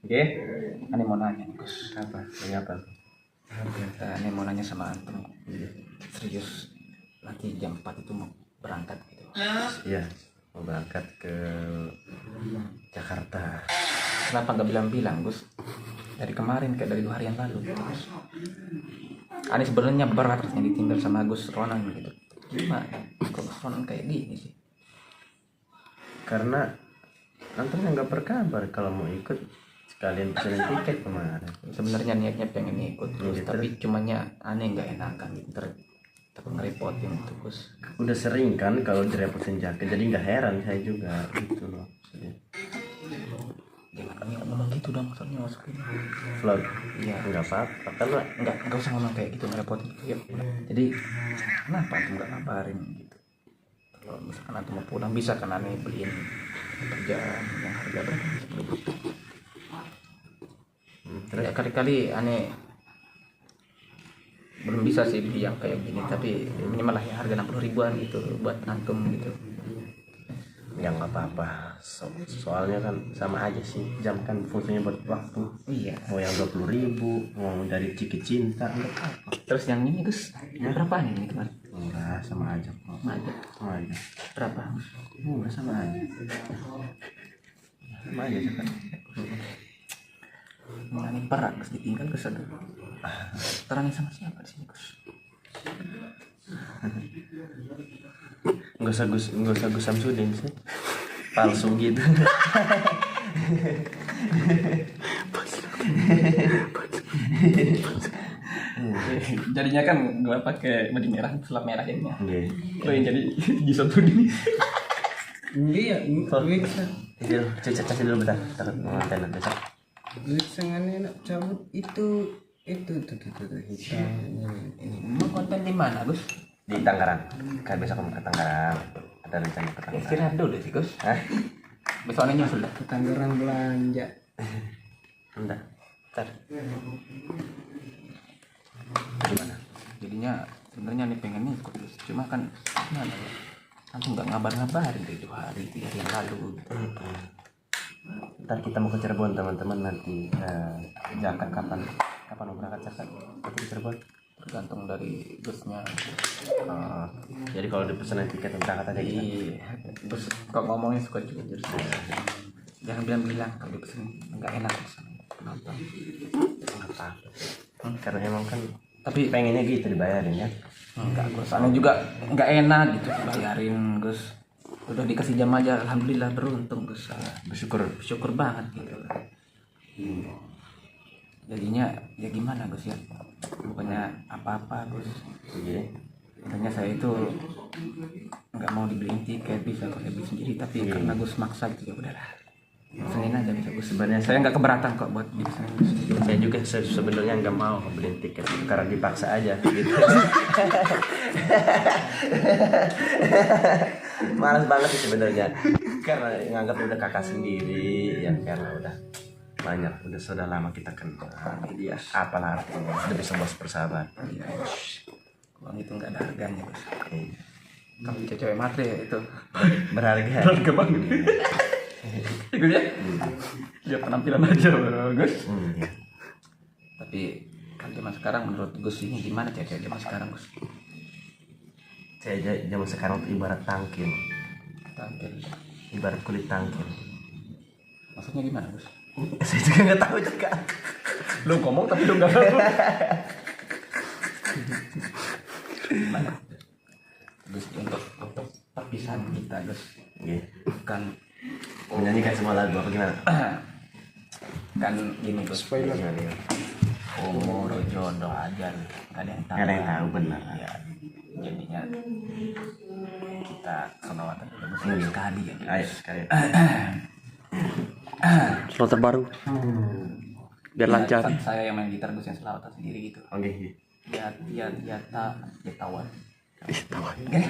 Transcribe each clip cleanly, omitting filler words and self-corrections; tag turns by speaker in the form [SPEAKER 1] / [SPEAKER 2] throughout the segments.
[SPEAKER 1] Oke, Ane mau nanya nih Gus.
[SPEAKER 2] Apa? Nanya apa?
[SPEAKER 1] Ane mau nanya sama antum. Serius, nanti jam 4 itu mau berangkat gitu.
[SPEAKER 2] Iya, mau berangkat ke Jakarta.
[SPEAKER 1] Kenapa nggak bilang-bilang Gus? Dari kemarin kayak dari 2 hari yang lalu. Gus. Ane sebenarnya berat rasanya ditinggal sama Gus Ronan gitu. Gimana? Kok Gus Ronan kayak gini sih?
[SPEAKER 2] Karena antum nggak berkabar kalau mau ikut, sekalian pesan tiket kemarin.
[SPEAKER 1] Sebenarnya niatnya pengen ikut Gus,
[SPEAKER 2] Gitu.
[SPEAKER 1] tapi cumannya Ane nggak enakan gitu. Takut ngerepotin itu Gus.
[SPEAKER 2] Udah sering kan kalau direpotin jaket, jadi nggak heran saya juga gitu loh.
[SPEAKER 1] Jangan ngomong gitu dong, maksudnya masukin
[SPEAKER 2] Vlog,
[SPEAKER 1] iya
[SPEAKER 2] nggak apa-apa kan lah.
[SPEAKER 1] nggak usah ngomong kayak gitu ngerepotin ya. Jadi kenapa antum nggak ngabarin gitu? Kalau misalkan antum mau pulang bisa kan aneh beliin kerjaan yang harga berapa 10.000.
[SPEAKER 2] Terus
[SPEAKER 1] Ya kali-kali aneh belum bisa sih beli yang kayak gini, tapi minimal lah yang harga 60.000-an gitu buat antum gitu.
[SPEAKER 2] ya nggak apa-apa. Soalnya kan sama aja sih, jam kan fungsinya buat waktu.
[SPEAKER 1] Iya.
[SPEAKER 2] Mau yang 20.000, mau dari Ciki Cinta, nggak apa-apa.
[SPEAKER 1] Terus yang ini Gus, yang berapaan ini kemarin?
[SPEAKER 2] Enggak, sama aja kok.
[SPEAKER 1] Sama aja.
[SPEAKER 2] Sama aja.
[SPEAKER 1] Berapa?
[SPEAKER 2] Enggak, sama aja. Sama aja kan.
[SPEAKER 1] Ini perak Gus, ditinggal Gus, aduh. Terangin sama siapa di sini Gus?
[SPEAKER 2] Nggak usah Gus Samsudin sih. Palsu gitu.
[SPEAKER 1] Jadinya kan gua pakai baju merah, sulap merah jadinya.
[SPEAKER 2] Iya.
[SPEAKER 1] Lo yang jadi Gisotudin.
[SPEAKER 3] Iya, bisa.
[SPEAKER 2] Itu caca dulu bentar. Takut ngonten besok.
[SPEAKER 3] Lisangannya nak cabut itu tuh hitam.
[SPEAKER 1] Ini mau konten di mana Gus?
[SPEAKER 2] Di Tangerang. Kan besok mau ke Tangerang. Ada rencana ke Tangerang.
[SPEAKER 1] Istirahat dulu sih Gus.
[SPEAKER 2] Hah?
[SPEAKER 1] Besoknya nyusul dah.
[SPEAKER 3] Ke Tangerang belanja.
[SPEAKER 2] Enggak.
[SPEAKER 1] Ntar.
[SPEAKER 2] Gimana?
[SPEAKER 1] Jadinya sebenarnya nih pengen ikut Gus. Cuma kan gimana ya? Antum nggak ngabarin dari 2 hari 3 hari yang lalu. Gitu.
[SPEAKER 2] Ntar kita mau ke Cirebon teman-teman nanti. Jakarta kapan mau berangkat Jakarta? Ke Cirebon.
[SPEAKER 1] Tergantung dari Gusnya.
[SPEAKER 2] Jadi kalau dipesan tiket berangkat aja gitu.
[SPEAKER 1] Iya. Gus kok ngomongnya suka jujur. Jangan bilang kalau dipesan nggak enak Gus. Kenapa?
[SPEAKER 2] Apa? Karena emang kan
[SPEAKER 1] Tapi
[SPEAKER 2] pengennya gitu dibayarin ya.
[SPEAKER 1] enggak Gus, aneh juga enggak enak gitu bayarin Gus. Udah dikasih jam aja, alhamdulillah beruntung Gus. Bersyukur banget gitu. Jadinya ya gimana Gus ya? Bukannya apa-apa Gus.
[SPEAKER 2] Iya.
[SPEAKER 1] Intinya saya itu nggak mau dibeliin tiket, bisa kok saya beli sendiri, tapi karena Gus maksa gitu ya udahlah. Pesenin aja bisa Gus.
[SPEAKER 2] Sebenarnya
[SPEAKER 1] Saya nggak keberatan kok buat dipesenin Gus.
[SPEAKER 2] saya juga sebenarnya nggak mau beli tiket karena dipaksa aja gitu. Malas banget sih sebenarnya karena nganggap udah kakak sendiri ya, karena sudah lama kita kenal dia, apalah artinya udah bisa bos persahabatan.
[SPEAKER 1] Iya, uang itu nggak ada harganya Gus.
[SPEAKER 2] Iya.
[SPEAKER 1] Kamu cewek matre itu
[SPEAKER 2] Berharga.
[SPEAKER 1] berharga banget. Itu ya. Lihat penampilan aja Gus.
[SPEAKER 2] Iya.
[SPEAKER 1] Tapi kan zaman sekarang menurut Gus ini gimana cewek zaman sekarang Gus?
[SPEAKER 2] Saya zaman sekarang tuh ibarat tangkil,
[SPEAKER 1] Tampil.
[SPEAKER 2] ibarat kulit tangkil.
[SPEAKER 1] Maksudnya gimana Gus?
[SPEAKER 2] Saya juga nggak tahu juga.
[SPEAKER 1] Lu ngomong tapi lu nggak tahu. Gimana? Gus untuk perpisahan kita Gus
[SPEAKER 2] Iya.
[SPEAKER 1] kan
[SPEAKER 2] Menyanyikan semua lagu apa gimana?
[SPEAKER 1] kan gini Gus.
[SPEAKER 3] Spoiler.
[SPEAKER 2] Gimana?
[SPEAKER 1] Umur jodoh aja nggak ada yang tahu.
[SPEAKER 2] Nggak ada yang tahu, benar.
[SPEAKER 1] Ya, jadinya kita selawatan dulu Gus sekali ya Gus.
[SPEAKER 2] Ayo sekali.
[SPEAKER 4] Slot terbaru biar lancar.
[SPEAKER 1] Saya yang main gitar Gus yang selawatan sendiri gitu.
[SPEAKER 2] Oke.
[SPEAKER 1] Ya tawan.
[SPEAKER 4] Tawan.
[SPEAKER 1] Oke.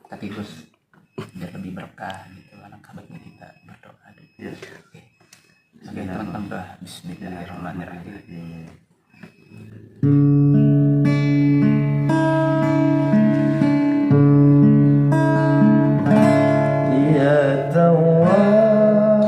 [SPEAKER 1] Tapi Gus biar lebih berkah gitu anak kabarnya kita berdoa dulu.
[SPEAKER 2] Iya.
[SPEAKER 1] Oke. Oke teman-teman udah Bismillahirrahmanirrahim.
[SPEAKER 2] Ya tawwab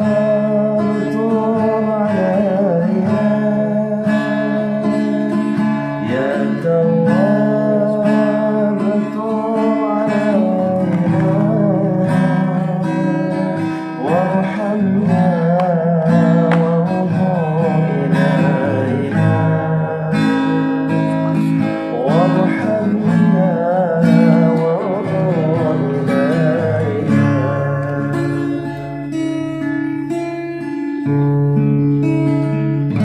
[SPEAKER 2] خذ يمينا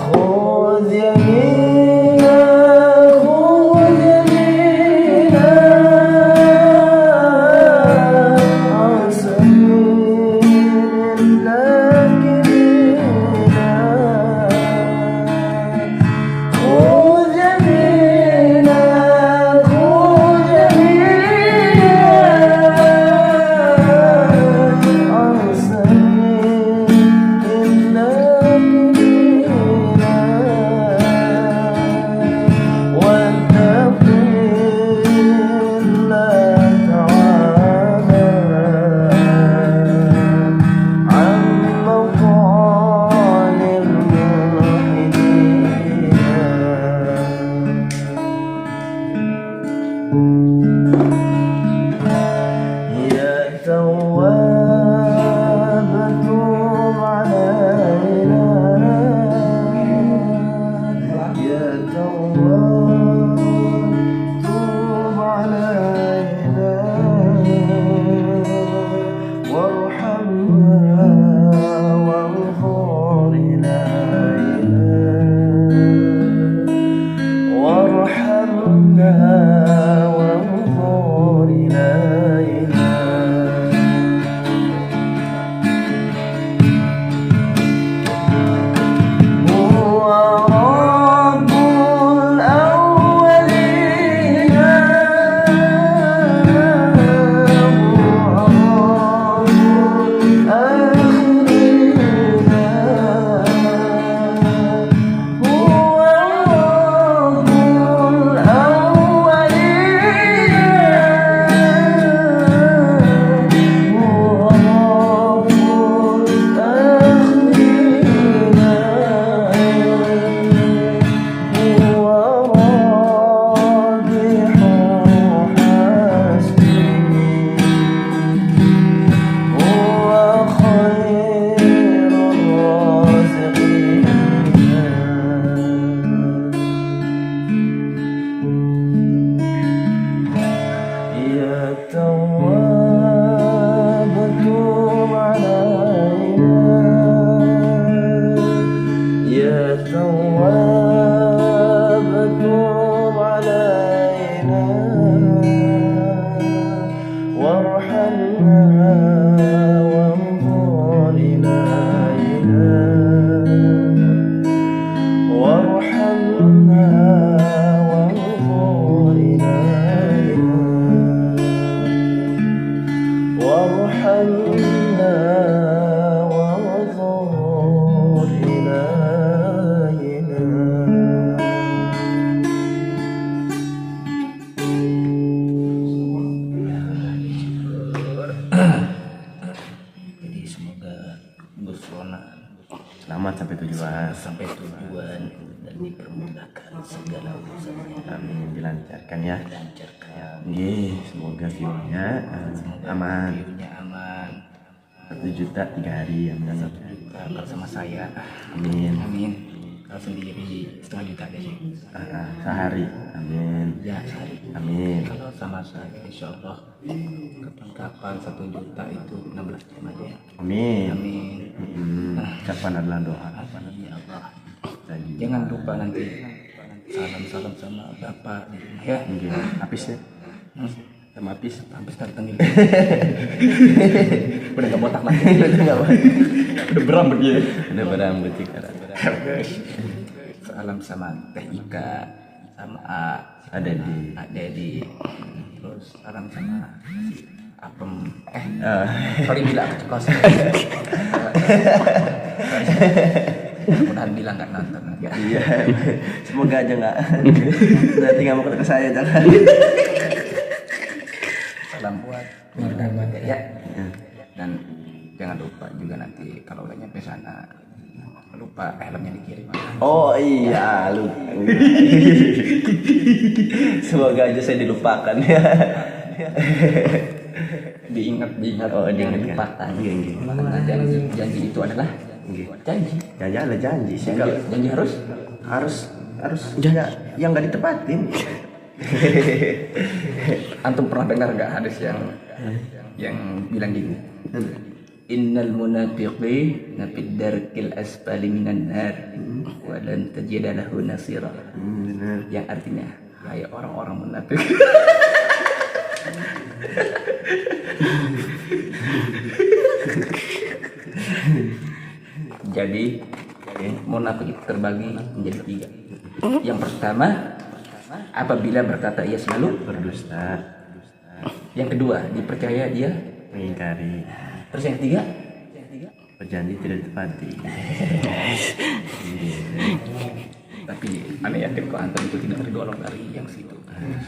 [SPEAKER 2] خذ يمينا عن سبيل اللاكبين خذ يمينا خذ يمينا عن سبيل اللاكبين Selamat sampai tujuan dan dipermudahkan segala urusannya. Amin, dilancarkan ya. Nggih, semoga view-nya aman. 1 juta 3 hari ya, benar. 1 juta kalau sama saya. Amin. Kalau sendiri 1,5 juta aja sih. Sehari. Amin. Ya, sehari. Amin. Kalau sama saya insyaallah kapan-kapan 1 juta itu 16 jam aja ya. Amin. Kapan adalah doa. Ya Allah. Jangan lupa nanti salam sama Bapak di rumah ya. Habis ya. Sama habis datang ini. Udah enggak botak lagi. Udah berambut dia. Udah berambut sekarang. Salam sama Teh Ika, sama Dedi. Terus salam sama Apem. Sorry bila aku cekos. Mudah-mudahan bilang nggak nonton. Iya. Semoga aja nggak. Nanti nggak mau ke saya jangan. Salam buat keluarga ya. Dan jangan lupa juga nanti kalau udah nyampe sana lupa helmnya dikirim. Oh iya, lupa. Semoga aja saya dilupakan ya. Diingat. Oh, diingat. Janji itu adalah janji. Janji. Janji harus yang nggak ditepatin. Antum pernah dengar nggak hadis yang bilang gini? innal munafiqina fid darkil asfali minan nar wa lan tajida lahu nasira. Yang artinya ya orang-orang munafik jadi munafik itu terbagi menjadi 3. Yang pertama, apabila berkata ia selalu berdusta. Yang kedua, dipercaya dia mengingkari. Terus yang ketiga, berjanji tidak ditepati. Tapi aneh yakin kok antum itu tidak tergolong dari yang situ.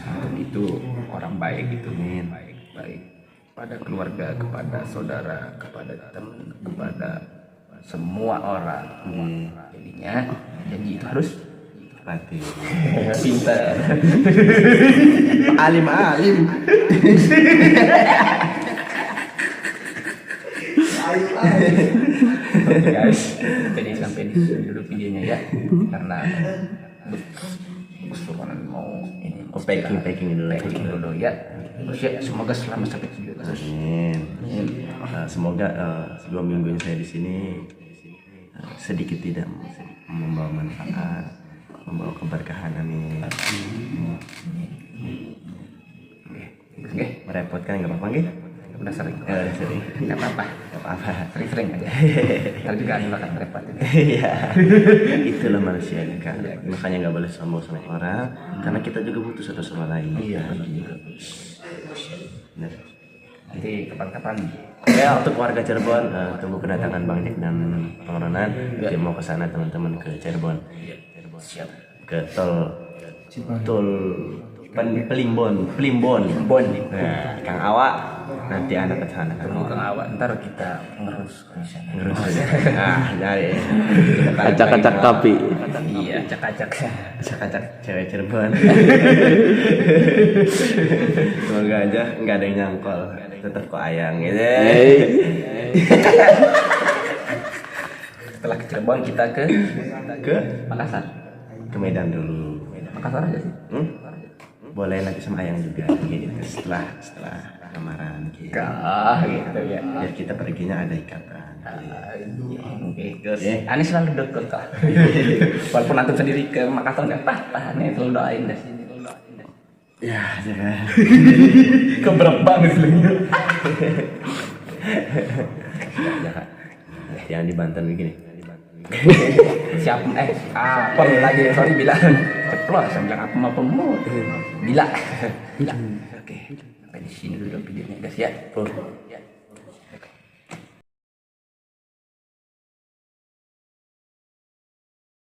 [SPEAKER 2] Antum itu orang baik gitu, baik pada keluarga, kepada saudara, kepada teman, kepada semua orang. Jadinya janji itu harus ditepati. Pintar.
[SPEAKER 3] Alim.
[SPEAKER 1] Oke guys, jadi sampai di sini dulu videonya ya, karena Ronan mau ini
[SPEAKER 2] packing
[SPEAKER 1] dulu ya. Terus ya semoga selamat sampai tujuan.
[SPEAKER 2] Amin. Semoga 2 minggu yang saya di sini sedikit tidak membawa manfaat, membawa keberkahan. Amin.
[SPEAKER 1] Oke,
[SPEAKER 2] Merepotkan nggak apa-apa nggih?
[SPEAKER 1] udah sering.
[SPEAKER 2] Sering.
[SPEAKER 1] Nggak apa-apa. Sering-sering aja. Ntar juga aneh bakal repot.
[SPEAKER 2] Iya. Itulah manusia kan. Makanya nggak boleh sombong sama orang, karena kita juga butuh satu sama lain.
[SPEAKER 1] Iya.
[SPEAKER 2] Benar.
[SPEAKER 1] Nanti kapan-kapan
[SPEAKER 2] Ya, untuk warga Cirebon, tunggu kedatangan Bang Jack dan Bang Ronan. Dia mau ke sana teman-teman ke Cirebon.
[SPEAKER 1] siap.
[SPEAKER 2] Ke tol Pelimbon. Nah, Kang Awa nanti anak ke sana.
[SPEAKER 1] Tunggu Kang Awa, ntar kita ngerus ke sana.
[SPEAKER 2] Ngerus aja. Dari
[SPEAKER 4] Acak-acak tapi.
[SPEAKER 1] Iya, acak-acak.
[SPEAKER 2] acak-acak cewek Cirebon. Semoga aja nggak ada yang nyangkol, tetap kok ayang gitu.
[SPEAKER 1] Setelah ke Cirebon kita ke Makassar.
[SPEAKER 2] Ke Medan dulu.
[SPEAKER 1] Makassar aja sih.
[SPEAKER 2] Boleh nanti sama ayang juga gitu. Setelah lamaran gitu.
[SPEAKER 1] Gitu ya.
[SPEAKER 2] Biar kita perginya ada ikatan.
[SPEAKER 1] Oke, terus Ani selalu deket kok. Walaupun antum sendiri ke Makassar nggak apa-apa, Ani selalu doain dari sini.
[SPEAKER 2] Ya, jangan.
[SPEAKER 1] Keberapa banget sih.
[SPEAKER 2] Jangan. Yang di Banten begini.
[SPEAKER 1] Siapa apa lagi? Sorry bilang ceplos, saya bilang apa mau. Bila. Oke, sampai di sini dulu videonya guys ya.